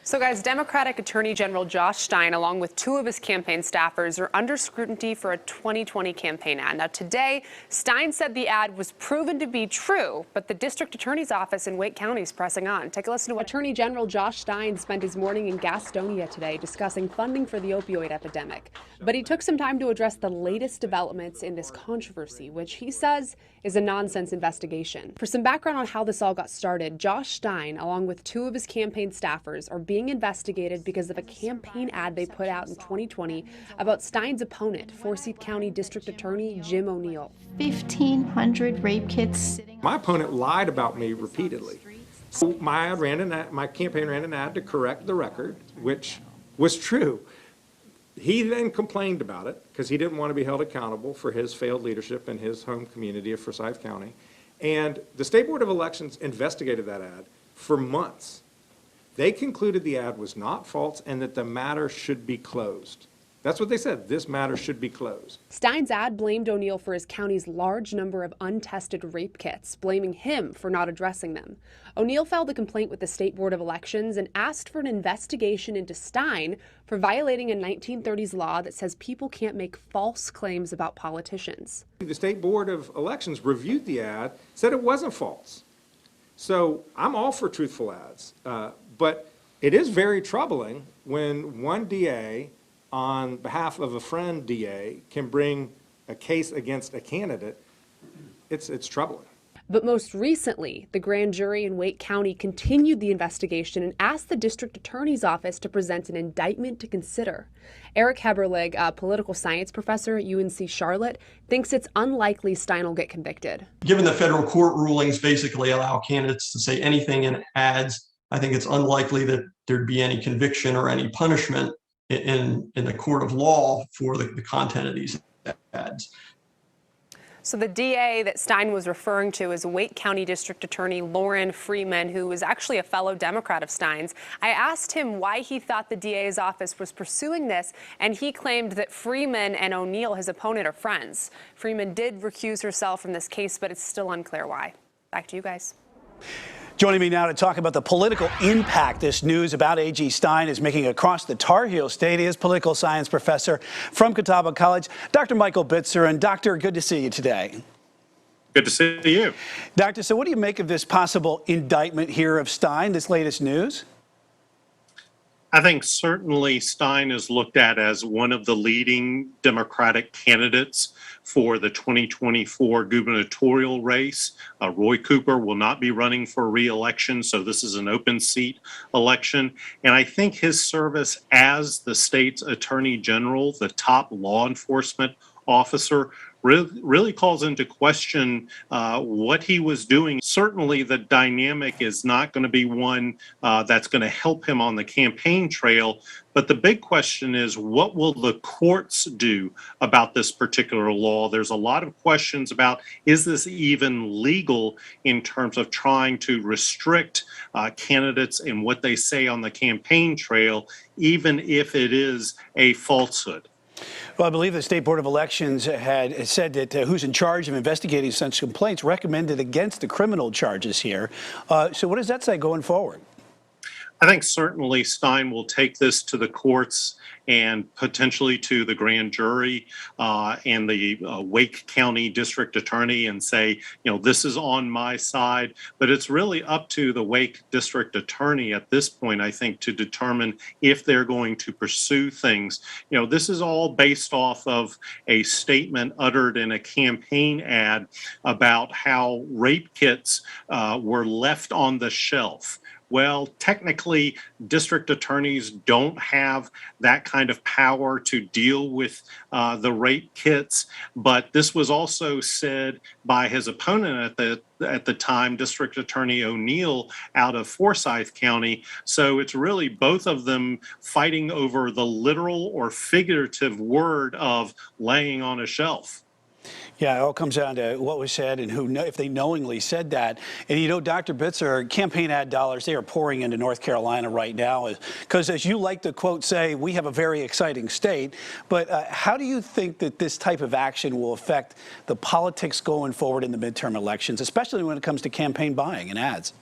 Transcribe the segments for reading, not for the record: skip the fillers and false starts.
So guys, Democratic Attorney General Josh Stein, along with two of his campaign staffers, are under scrutiny for a 2020 campaign ad. Now today, Stein said the ad was proven to be true, but the district attorney's office in Wake County is pressing on. Take a listen to what Attorney General Josh Stein spent his morning in Gastonia today discussing funding for the opioid epidemic. But he took some time to address the latest developments in this controversy, which he says is a nonsense investigation. For some background on how this all got started, Josh Stein, along with two of his campaign staffers, are being investigated because of a campaign ad they put out in 2020 about Stein's opponent, Forsyth County District Attorney Jim O'Neill. 1,500 rape kits sitting. My opponent lied about me repeatedly. So my campaign ran an ad to correct the record, which was true. He then complained about it because he didn't want to be held accountable for his failed leadership in his home community of Forsyth County. And the State Board of Elections investigated that ad for months. They concluded the ad was not false and that the matter should be closed. That's what they said. This matter should be closed. Stein's ad blamed O'Neill for his county's large number of untested rape kits, blaming him for not addressing them. O'Neill filed a complaint with the State Board of Elections and asked for an investigation into Stein for violating a 1930s law that says people can't make false claims about politicians. The State Board of Elections reviewed the ad, said it wasn't false. So I'm all for truthful ads, but it is very troubling when one DA on behalf of a friend DA can bring a case against a candidate. It's troubling. But most recently, the grand jury in Wake County continued the investigation and asked the district attorney's office to present an indictment to consider. Eric Heberlig, a political science professor at UNC Charlotte, thinks it's unlikely Stein will get convicted. Given the federal court rulings basically allow candidates to say anything in ads, I think it's unlikely that there'd be any conviction or any punishment in the court of law for the content of these ads. So the DA that Stein was referring to is Wake County District Attorney Lauren Freeman, who was actually a fellow Democrat of Stein's. I asked him why he thought the DA's office was pursuing this, and he claimed that Freeman and O'Neill, his opponent, are friends. Freeman did recuse herself from this case, but it's still unclear why. Back to you guys. Joining me now to talk about the political impact this news about A.G. Stein is making across the Tar Heel State is political science professor from Catawba College, Dr. Michael Bitzer. And Doctor, good to see you today. Good to see you. Doctor, so what do you make of this possible indictment here of Stein, this latest news? I think certainly Stein is looked at as one of the leading Democratic candidates for the 2024 gubernatorial race. Roy Cooper will not be running for re-election, so this is an open seat election. And I think his service as the state's attorney general, the top law enforcement officer, really calls into question what he was doing. Certainly the dynamic is not going to be one that's going to help him on the campaign trail. But the big question is, what will the courts do about this particular law? There's a lot of questions about, is this even legal in terms of trying to restrict candidates and what they say on the campaign trail, even if it is a falsehood? Well, I believe the State Board of Elections had said that who's in charge of investigating such complaints recommended against the criminal charges here. So what does that say going forward? I think certainly Stein will take this to the courts and potentially to the grand jury and the Wake County District Attorney and say, you know, this is on my side. But it's really up to the Wake District Attorney at this point, I think, to determine if they're going to pursue things. You know, this is all based off of a statement uttered in a campaign ad about how rape kits were left on the shelf. Well, technically, district attorneys don't have that kind of power to deal with the rape kits. But this was also said by his opponent at the time, District Attorney O'Neill out of Forsyth County. So it's really both of them fighting over the literal or figurative word of laying on a shelf. Yeah, it all comes down to what was said and who, if they knowingly said that. And you know, Dr. Bitzer, campaign ad dollars, they are pouring into North Carolina right now because, as you like to quote say, we have a very exciting state. But how do you think that this type of action will affect the politics going forward in the midterm elections, especially when it comes to campaign buying and ads?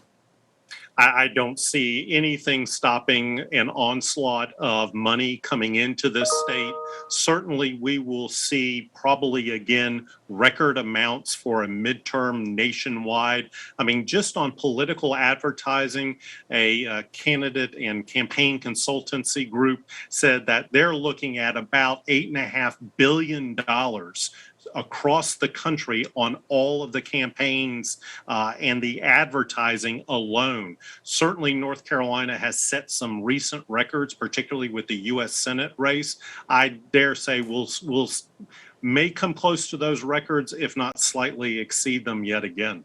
I don't see anything stopping an onslaught of money coming into this state. Certainly, we will see probably again record amounts for a midterm nationwide. I mean, just on political advertising, a candidate and campaign consultancy group said that they're looking at about $8.5 billion across the country on all of the campaigns and the advertising alone. Certainly, North Carolina has set some recent records, particularly with the U.S. Senate race. I dare say we'll may come close to those records, if not slightly exceed them yet again.